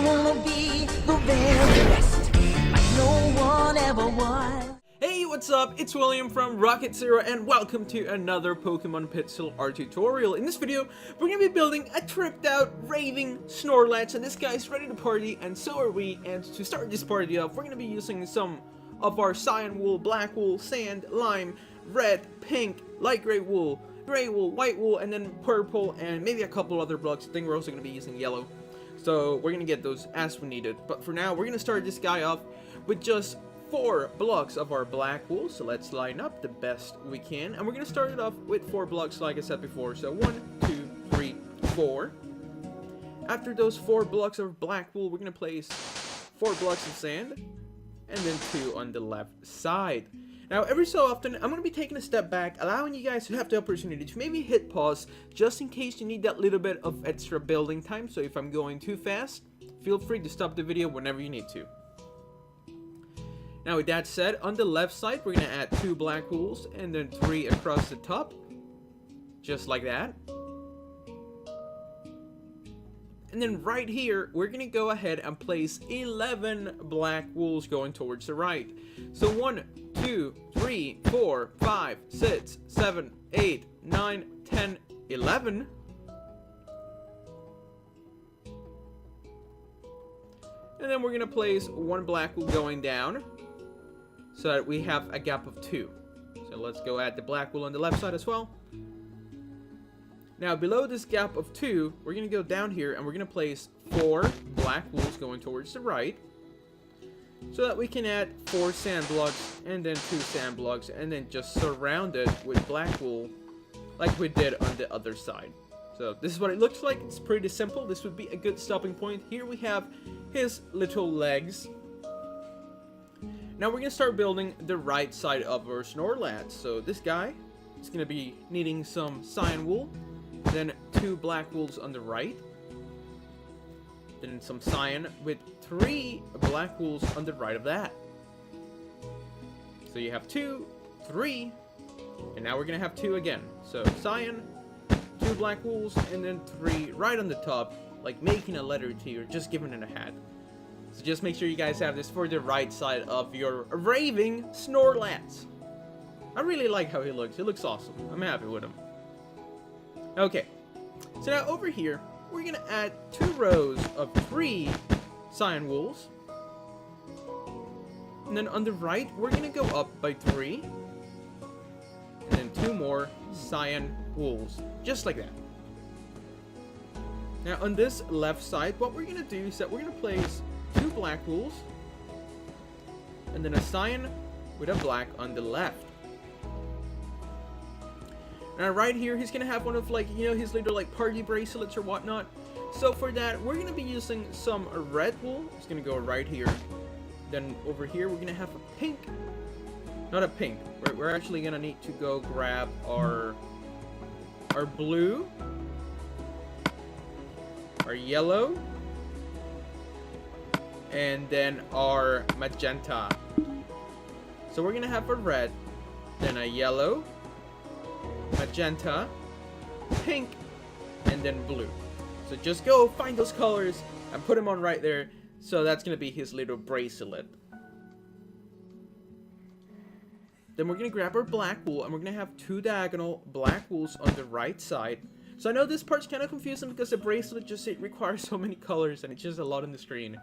gonna be the very best, like no one ever was. Hey, what's up? It's William from Rocket Zero, and welcome to another Pokemon Pixel art tutorial. In this video, we're gonna be building a tripped out, raving Snorlax, and this guy's ready to party, and so are we. And to start this party off, we're gonna be using some of our cyan wool, black wool, sand, lime, red, pink, light gray wool, white wool, and then purple, and maybe a couple other blocks. I think we're also gonna be using yellow. So we're gonna get those as we need it. But for now, we're gonna start this guy off with just 4 blocks of our black wool. So let's line up the best we can, and we're gonna start it off with 4 blocks like I said before. So 1, 2, 3, 4. After those 4 blocks of black wool, we're gonna place 4 blocks of sand, and then 2 on the left side. Now, every so often, I'm going to be taking a step back, allowing you guys to have the opportunity to maybe hit pause, just in case you need that little bit of extra building time. So if I'm going too fast, feel free to stop the video whenever you need to. Now, with that said, on the left side, we're going to add 2 black wools, and then 3 across the top, just like that. And then right here, we're going to go ahead and place 11 black wools going towards the right. So 1, 2, 3, 4, 5, 6, 7, 8, 9, 10, 11. And then we're going to place 1 black wool going down so that we have a gap of 2. So let's go add the black wool on the left side as well. Now, below this gap of 2, we're going to go down here and we're going to place 4 black wools going towards the right, so that we can add 4 sand blocks and then 2 sand blocks, and then just surround it with black wool like we did on the other side. So this is what it looks like. It's pretty simple. This would be a good stopping point. Here we have his little legs. Now we're going to start building the right side of our Snorlax. So this guy is going to be needing some cyan wool, then 2 black wools on the right, then some cyan with 3 black wools on the right of that. So you have 2, 3, and now we're gonna have 2 again. So cyan, 2 black wools, and then 3 right on the top, like making a letter T or just giving it a hat. So just make sure you guys have this for the right side of your raving Snorlax. I really like how he looks. He looks awesome. I'm happy with him. Okay, so now over here, we're going to add 2 rows of 3 cyan wools. And then on the right, we're going to go up by 3. And then 2 more cyan wools, just like that. Now on this left side, what we're going to do is that we're going to place 2 black wools, and then a cyan with a black on the left. Now right here, he's gonna have one of, like, you know, his little like party bracelets or whatnot. So for that, we're gonna be using some red wool. It's gonna go right here. Then over here, we're gonna have a pink. Not a pink. We're actually gonna need to go grab our blue, our yellow, and then our magenta. So we're gonna have a red, then a yellow, magenta, pink, and then blue. So just go find those colors and put them on right there. So that's gonna be his little bracelet. Then we're gonna grab our black wool, and we're gonna have 2 diagonal black wools on the right side. So I know this part's kind of confusing because the bracelet it requires so many colors and it's just a lot on the screen.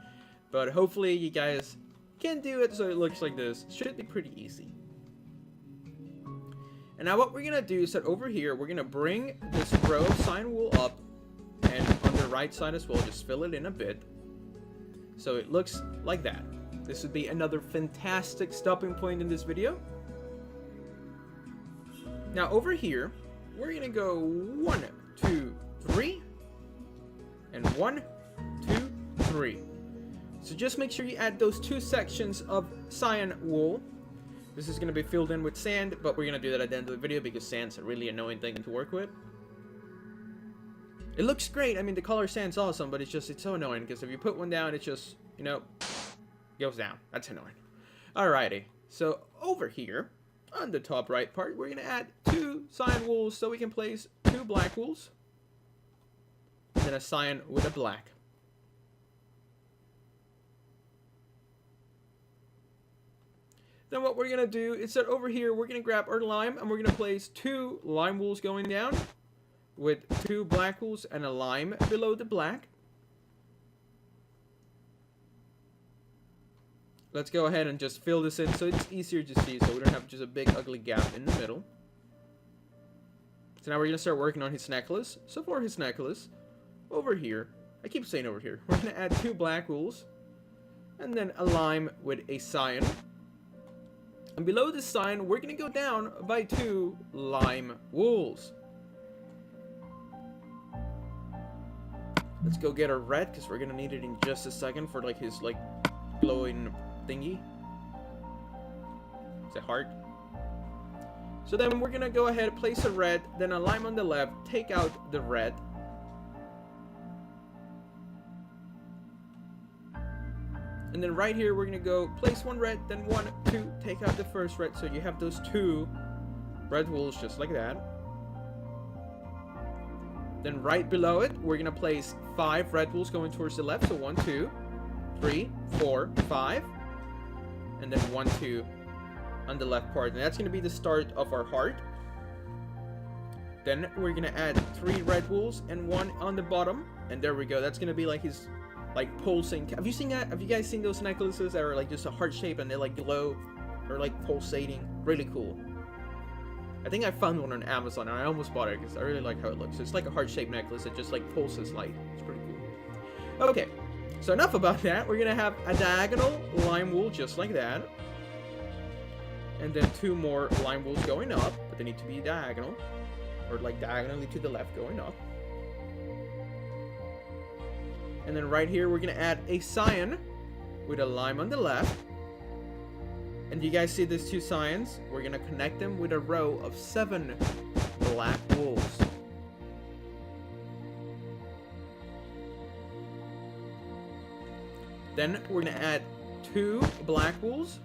But hopefully you guys can do it so it looks like this. Should be pretty easy. And now what we're going to do is that over here, we're going to bring this row of cyan wool up, and on the right side as well, just fill it in a bit. So it looks like that. This would be another fantastic stopping point in this video. Now over here, we're going to go 1, 2, 3, and 1, 2, 3. So just make sure you add those 2 sections of cyan wool. This is going to be filled in with sand, but we're going to do that at the end of the video because sand's a really annoying thing to work with. It looks great. I mean, the color sand's awesome, but it's so annoying because if you put one down, it just, you know, goes down. That's annoying. Alrighty. So over here, on the top right part, we're going to add 2 cyan wools so we can place 2 black wools. And then a cyan with a black. Then what we're gonna do is that over here we're gonna grab our lime and we're gonna place 2 lime wools going down with 2 black wools and a lime below the black. Let's go ahead and just fill this in so it's easier to see, so we don't have just a big ugly gap in the middle. So now we're gonna start working on his necklace. So for his necklace, over here, I keep saying over here, we're gonna add 2 black wools and then a lime with a cyan. And below this cyan, we're gonna go down by 2 lime wools. Let's go get our red, because we're gonna need it in just a second for like his like glowing thingy. It's a heart. So then we're gonna go ahead, place a red, then a lime on the left, take out the red. And then right here, we're gonna go place 1 red, then 1, 2, take out the first red, so you have those 2 red wools just like that. Then right below it, we're gonna place 5 red wools going towards the left, so 1, 2, 3, 4, 5, and then 1, 2 on the left part, and that's gonna be the start of our heart. Then we're gonna add 3 red wools and 1 on the bottom, and there we go. That's gonna be like his like pulsing. Have you seen that? Have you guys seen those necklaces that are like just a heart shape and they like glow or like pulsating? Really cool. I think I found one on Amazon and I almost bought it because I really like how it looks. It's like a heart-shaped necklace that just like pulses light. It's pretty cool. Okay, so enough about that. We're gonna have a diagonal lime wool just like that, and then 2 more lime wools going up, but they need to be diagonal, or like diagonally to the left going up. And then right here, we're gonna add a cyan with a lime on the left. And you guys see these 2 cyans? We're gonna connect them with a row of 7 black wools. Then we're gonna add 2 black wools,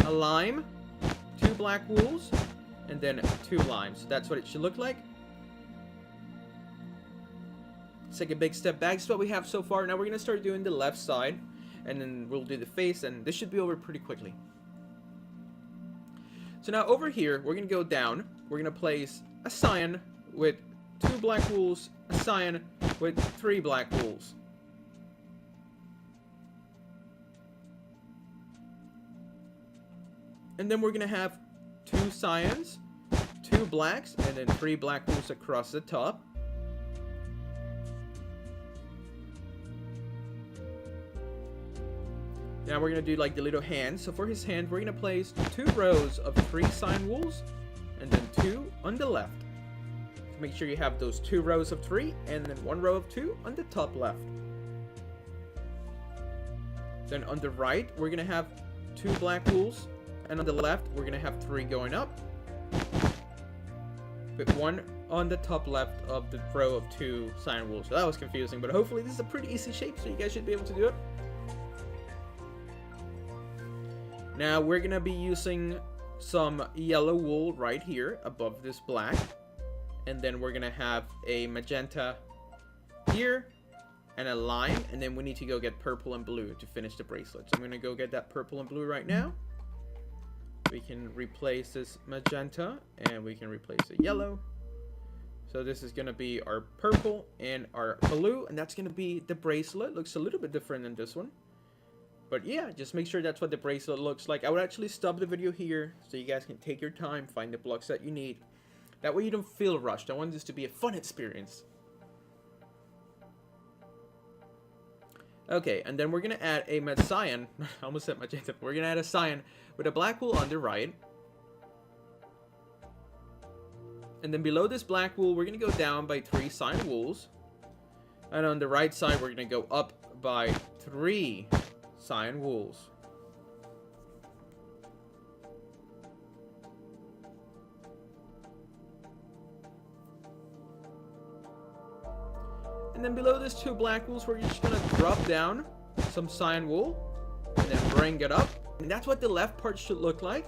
a lime, 2 black wools, and then 2 limes. That's what it should look like. Let's take a big step back. This is what we have so far. Now we're gonna start doing the left side, and then we'll do the face, and this should be over pretty quickly. So now over here, we're gonna go down. We're gonna place a cyan with 2 black wools, a cyan with 3 black wools. And then we're gonna have 2 cyans, 2 blacks, and then 3 black wools across the top. Now we're gonna do like the little hand. So for his hand, we're gonna place 2 rows of 3 cyan wools, and then 2 on the left. So make sure you have those 2 rows of 3, and then 1 row of 2 on the top left. Then on the right, we're gonna have 2 black wools, and on the left, we're gonna have 3 going up, with 1 on the top left of the row of 2 cyan wools. So that was confusing, but hopefully this is a pretty easy shape, so you guys should be able to do it. Now we're gonna be using some yellow wool right here above this black, and then we're gonna have a magenta here and a lime, and then we need to go get purple and blue to finish the bracelet. So I'm gonna go get that purple and blue right now. We can replace this magenta and we can replace the yellow. So this is gonna be our purple and our blue, and that's gonna be the bracelet. Looks a little bit different than this one. But yeah, just make sure that's what the bracelet looks like. I would actually stop the video here so you guys can take your time, find the blocks that you need. That way you don't feel rushed. I want this to be a fun experience. Okay, and then we're going to add a cyan. I almost said magenta. We're going to add a cyan with a black wool on the right. And then below this black wool, we're going to go down by 3 cyan wools. And on the right side, we're going to go up by 3 cyan wools. And then below this 2 black wools, we're just gonna drop down some cyan wool and then bring it up. And that's what the left part should look like.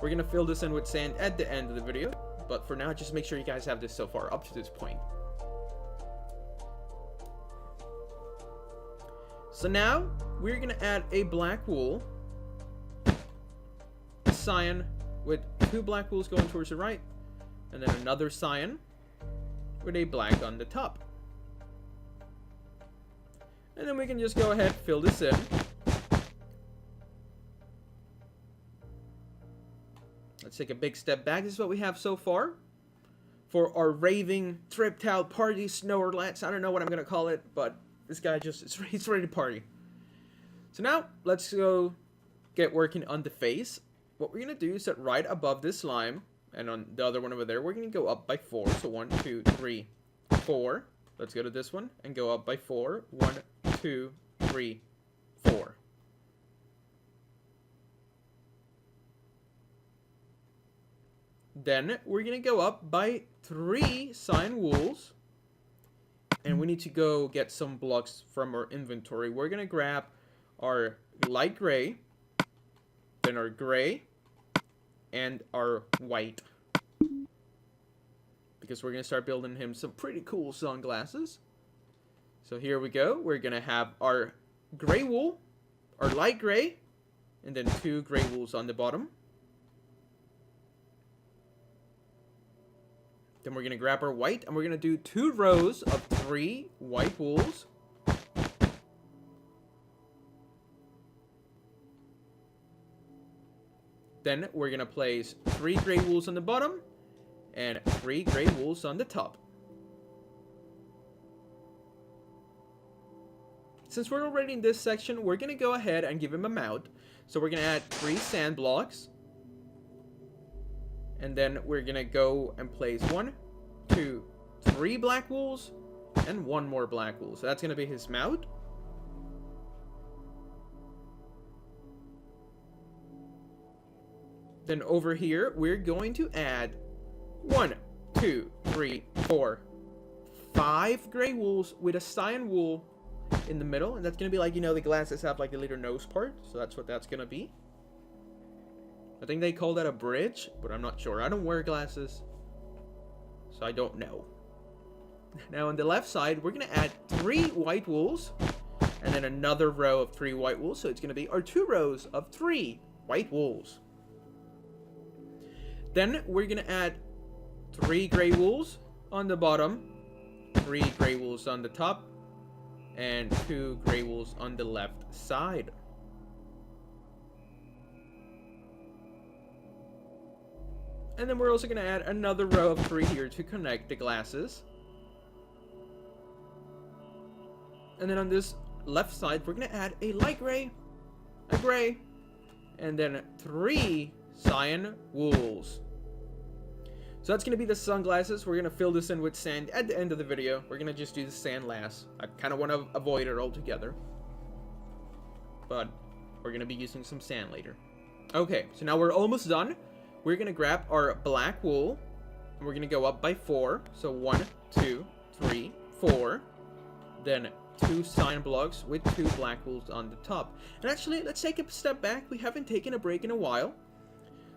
We're gonna fill this in with sand at the end of the video, but for now, just make sure you guys have this so far up to this point. So now we're gonna add a black wool cyan with 2 black wools going towards the right, and then another cyan with a black on the top. And then we can just go ahead, fill this in. Let's take a big step back. This is what we have so far for our Raving tripped out party Snorlax. I don't know what I'm gonna call it, but this guy he's ready to party. So now let's go get working on the face. What we're gonna do is that right above this slime, and on the other one over there, we're gonna go up by 4. So 1, 2, 3, 4. Let's go to this one and go up by 4. 1, 2, 3, 4. Then we're gonna go up by 3 cyan wools, and we need to go get some blocks from our inventory. We're gonna grab our light gray, then our gray, and our white, because we're gonna start building him some pretty cool sunglasses. So here we go. We're gonna have our gray wool, our light gray, and then 2 gray wools on the bottom. Then we're gonna grab our white, and we're gonna do 2 rows of 3 white wools. Then we're gonna place 3 gray wools on the bottom and 3 gray wools on the top. Since we're already in this section, we're gonna go ahead and give him a mount. So we're gonna add 3 sand blocks. And then we're gonna go and place 1, 2, 3 black wools and 1 more black wool. So that's gonna be his mount. Then over here, we're going to add 1, 2, 3, 4, 5 gray wools with a cyan wool in the middle. And that's gonna be like, you know, the glasses have like the little nose part. So that's what that's gonna be. I think they call that a bridge, but I'm not sure. I don't wear glasses, so I don't know. Now on the left side, we're gonna add 3 white wools, and then another row of 3 white wools. So it's gonna be our 2 rows of 3 white wools. Then we're gonna add 3 gray wools on the bottom, 3 gray wools on the top, and 2 gray wools on the left side. And then we're also going to add another row of 3 here to connect the glasses. And then on this left side, we're going to add a light gray, a gray, and then 3 cyan wools. So that's going to be the sunglasses. We're going to fill this in with sand at the end of the video. We're going to just do the sand last. I kind of want to avoid it altogether, but we're going to be using some sand later. Okay, so now we're almost done. We're going to grab our black wool, and we're going to go up by 4. So 1, 2, 3, 4. Then 2 cyan blocks with 2 black wools on the top. And actually, let's take a step back. We haven't taken a break in a while.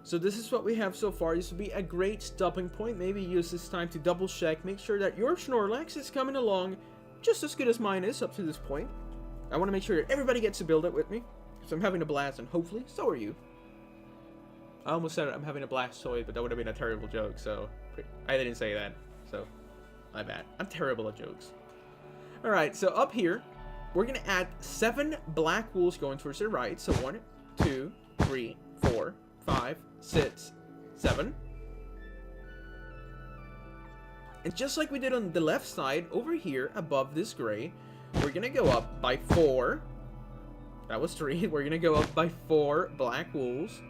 So this is what we have so far. This would be a great stopping point. Maybe use this time to double check. Make sure that your Snorlax is coming along just as good as mine is up to this point. I want to make sure that everybody gets to build it with me, because I'm having a blast, and hopefully so are you. I almost said I'm having a blast toy, but that would have been a terrible joke, so I didn't say that, so my bad. I'm terrible at jokes. Alright, so up here, we're going to add 7 black wools going towards the right. So 1, 2, 3, 4, 5, 6, 7. And just like we did on the left side, over here above this gray, we're going to go up by 4. That was 3. We're going to go up by 4 black wools.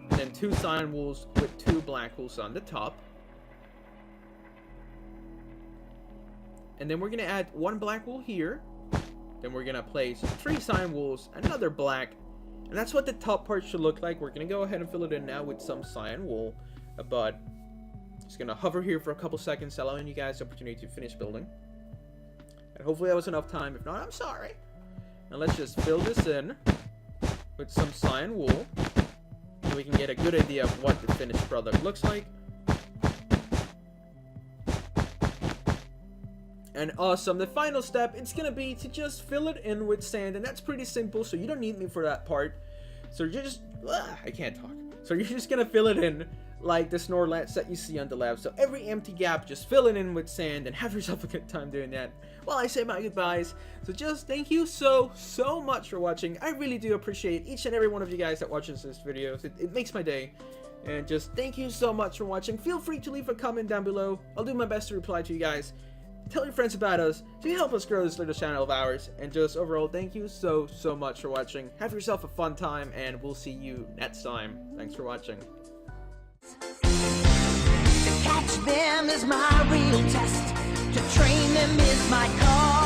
And then 2 cyan wools with 2 black wools on the top. And then we're going to add 1 black wool here. Then we're going to place 3 cyan wools, another black. And that's what the top part should look like. We're going to go ahead and fill it in now with some cyan wool. But just going to hover here for a couple seconds, allowing you guys the opportunity to finish building. And hopefully that was enough time. If not, I'm sorry. Now let's just fill this in with some cyan wool, so we can get a good idea of what the finished product looks like. And awesome, the final step, it's gonna be to just fill it in with sand, and that's pretty simple, so you don't need me for that part. So you're just, I can't talk. So you're just gonna fill it in like the Snorlax that you see on the left. So every empty gap, just fill it in with sand and have yourself a good time doing that. Well, I say my goodbyes. So just thank you so much for watching. I really do appreciate each and every one of you guys that watches this video. It makes my day. And just thank you so much for watching. Feel free to leave a comment down below. I'll do my best to reply to you guys. Tell your friends about us to help us grow this little channel of ours. And just overall, thank you so much for watching. Have yourself a fun time, and we'll see you next time. Thanks for watching. To catch them is my real test. To train them is my call.